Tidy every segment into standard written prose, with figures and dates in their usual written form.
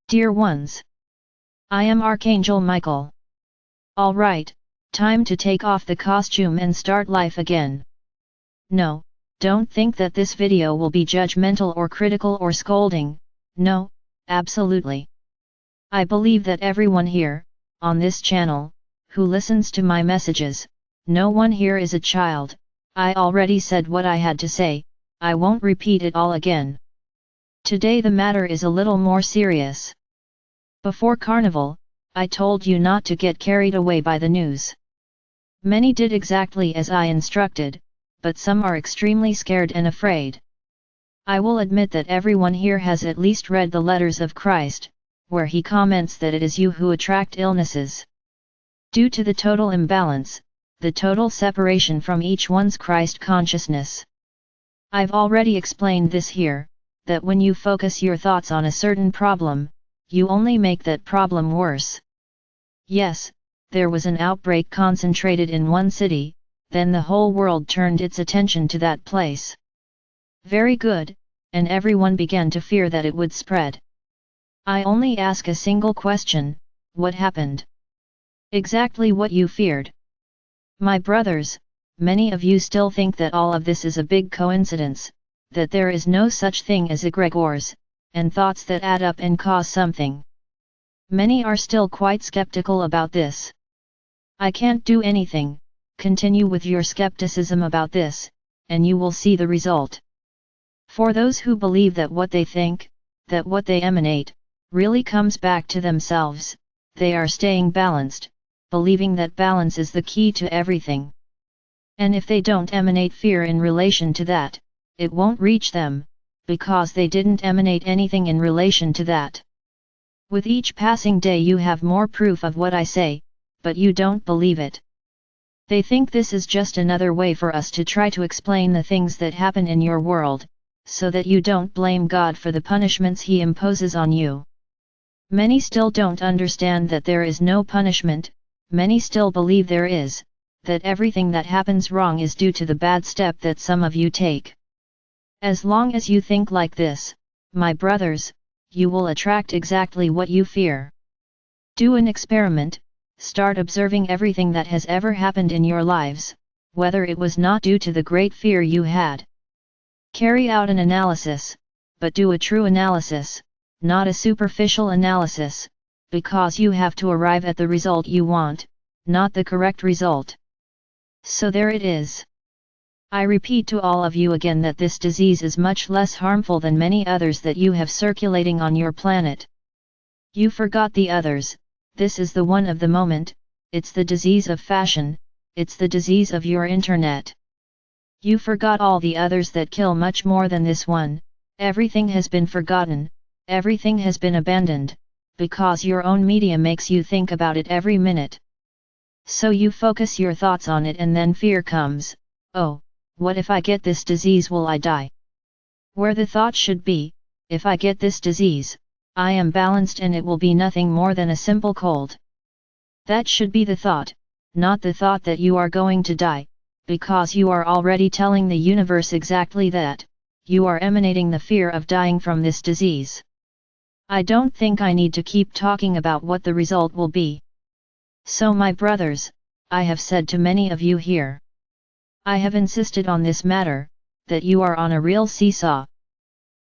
Dear ones, I am Archangel Michael. Alright, time to take off the costume and start life again. No, don't think that this video will be judgmental or critical or scolding, no, absolutely. I believe that everyone here, on this channel, who listens to my messages, no one here is a child. I already said what I had to say, I won't repeat it all again. Today the matter is a little more serious. Before Carnival, I told you not to get carried away by the news. Many did exactly as I instructed, but some are extremely scared and afraid. I will admit that everyone here has at least read the letters of Christ, where he comments that it is you who attract illnesses. Due to the total imbalance, the total separation from each one's Christ consciousness. I've already explained this here, that when you focus your thoughts on a certain problem, you only make that problem worse. Yes, there was an outbreak concentrated in one city, then the whole world turned its attention to that place. Very good, and everyone began to fear that it would spread. I only ask a single question, what happened? Exactly what you feared. My brothers, many of you still think that all of this is a big coincidence, that there is no such thing as egregores, and thoughts that add up and cause something. Many are still quite skeptical about this. I can't do anything, continue with your skepticism about this, and you will see the result. For those who believe that what they think, that what they emanate, really comes back to themselves, they are staying balanced, believing that balance is the key to everything. And if they don't emanate fear in relation to that, it won't reach them, because they didn't emanate anything in relation to that. With each passing day you have more proof of what I say, but you don't believe it. They think this is just another way for us to try to explain the things that happen in your world, so that you don't blame God for the punishments He imposes on you. Many still don't understand that there is no punishment, many still believe there is, that everything that happens wrong is due to the bad step that some of you take. As long as you think like this, my brothers, you will attract exactly what you fear. Do an experiment, start observing everything that has ever happened in your lives, whether it was not due to the great fear you had. Carry out an analysis, but do a true analysis, not a superficial analysis, because you have to arrive at the result you want, not the correct result. So there it is. I repeat to all of you again that this disease is much less harmful than many others that you have circulating on your planet. You forgot the others, this is the one of the moment, it's the disease of fashion, it's the disease of your internet. You forgot all the others that kill much more than this one, everything has been forgotten, everything has been abandoned, because your own media makes you think about it every minute. So you focus your thoughts on it and then fear comes, oh, what if I get this disease, will I die? Where the thought should be, if I get this disease, I am balanced and it will be nothing more than a simple cold. That should be the thought, not the thought that you are going to die, because you are already telling the universe exactly that, you are emanating the fear of dying from this disease. I don't think I need to keep talking about what the result will be. So my brothers, I have said to many of you here. I have insisted on this matter, that you are on a real seesaw.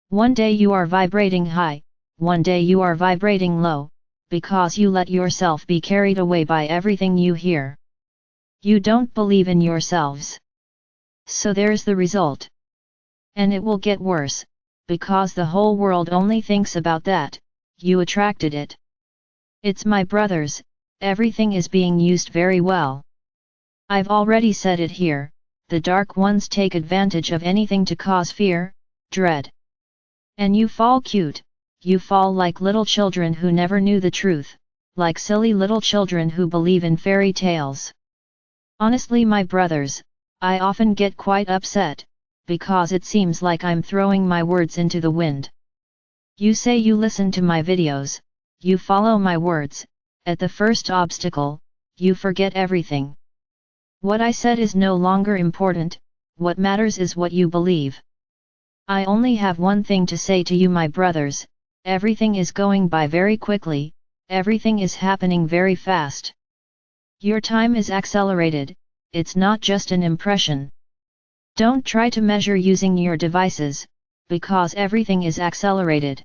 One day you are vibrating high, one day you are vibrating low, because you let yourself be carried away by everything you hear. You don't believe in yourselves. So there's the result. And it will get worse, because the whole world only thinks about that, you attracted it. It's my brothers, everything is being used very well. I've already said it here, the dark ones take advantage of anything to cause fear, dread. And you fall cute, you fall like little children who never knew the truth, like silly little children who believe in fairy tales. Honestly my brothers, I often get quite upset, because it seems like I'm throwing my words into the wind. You say you listen to my videos, you follow my words, at the first obstacle, you forget everything. What I said is no longer important, what matters is what you believe. I only have one thing to say to you my brothers, Everything is going by very quickly, everything is happening very fast. Your time is accelerated, it's not just an impression. Don't try to measure using your devices, because everything is accelerated.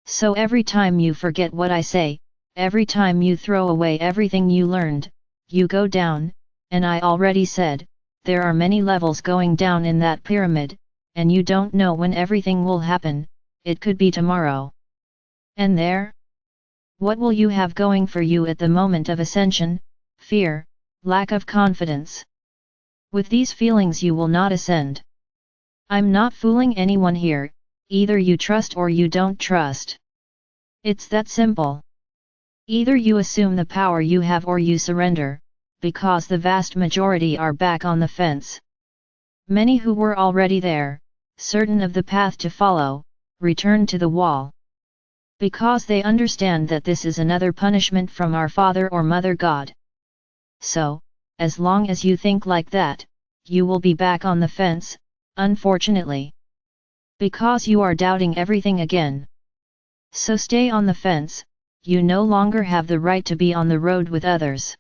So every time you forget what I say, every time you throw away everything you learned, you go down, and I already said, there are many levels going down in that pyramid, and you don't know when everything will happen, it could be tomorrow. And there? What will you have going for you at the moment of ascension? Fear, lack of confidence. With these feelings you will not ascend. I'm not fooling anyone here, either you trust or you don't trust. It's that simple. Either you assume the power you have or you surrender, because the vast majority are back on the fence. Many who were already there, certain of the path to follow, return to the wall. Because they understand that this is another punishment from our Father or Mother God. So, as long as you think like that, you will be back on the fence, unfortunately. Because you are doubting everything again. So stay on the fence, you no longer have the right to be on the road with others.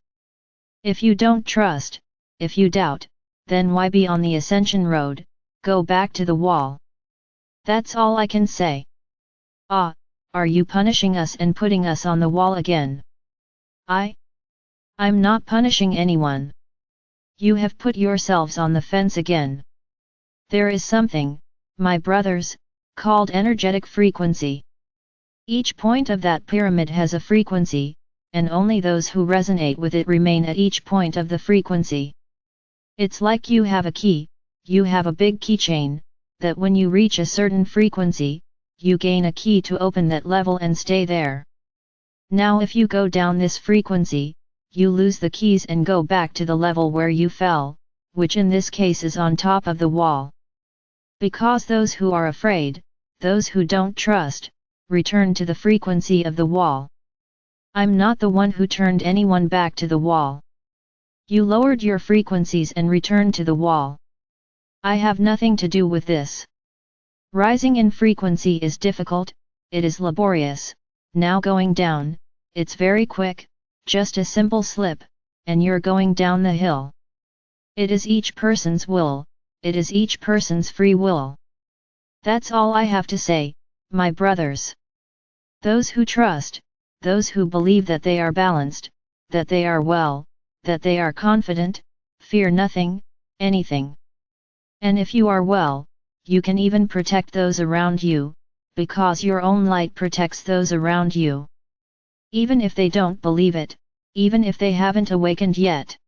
If you don't trust, if you doubt, then why be on the ascension road? Go back to the wall. That's all I can say. Ah, are you punishing us and putting us on the wall again? I'm not punishing anyone. You have put yourselves on the fence again. There is something, my brothers, called energetic frequency. Each point of that pyramid has a frequency, and only those who resonate with it remain at each point of the frequency. It's like you have a key, you have a big keychain, that when you reach a certain frequency, you gain a key to open that level and stay there. Now if you go down this frequency, you lose the keys and go back to the level where you fell, which in this case is on top of the wall. Because those who are afraid, those who don't trust, return to the frequency of the wall. I'm not the one who turned anyone back to the wall. You lowered your frequencies and returned to the wall. I have nothing to do with this. Rising in frequency is difficult, it is laborious, now going down, it's very quick, just a simple slip, and you're going down the hill. It is each person's will, it is each person's free will. That's all I have to say, my brothers. Those who trust, those who believe that they are balanced, that they are well, that they are confident, fear nothing, anything. And if you are well, you can even protect those around you, because your own light protects those around you. Even if they don't believe it, even if they haven't awakened yet.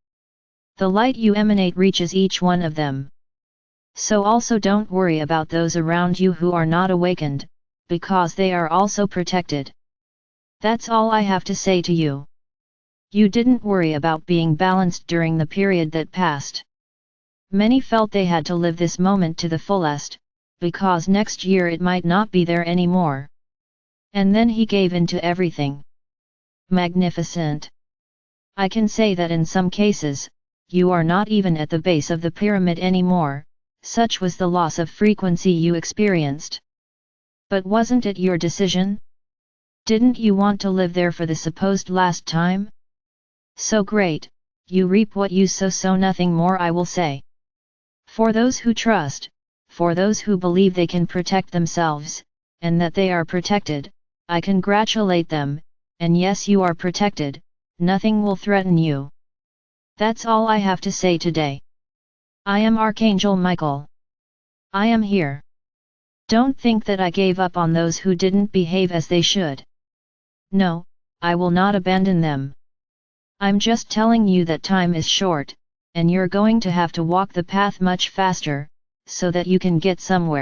The light you emanate reaches each one of them. So also don't worry about those around you who are not awakened, because they are also protected. That's all I have to say to you. You didn't worry about being balanced during the period that passed. Many felt they had to live this moment to the fullest, because next year it might not be there anymore. And then he gave in to everything. Magnificent. I can say that in some cases, you are not even at the base of the pyramid anymore, such was the loss of frequency you experienced. But wasn't it your decision? Didn't you want to live there for the supposed last time? So great, you reap what you sow, so nothing more I will say. For those who trust, for those who believe they can protect themselves, and that they are protected, I congratulate them, and yes, you are protected, nothing will threaten you. That's all I have to say today. I am Archangel Michael. I am here. Don't think that I gave up on those who didn't behave as they should. No, I will not abandon them. I'm just telling you that time is short, and you're going to have to walk the path much faster, so that you can get somewhere.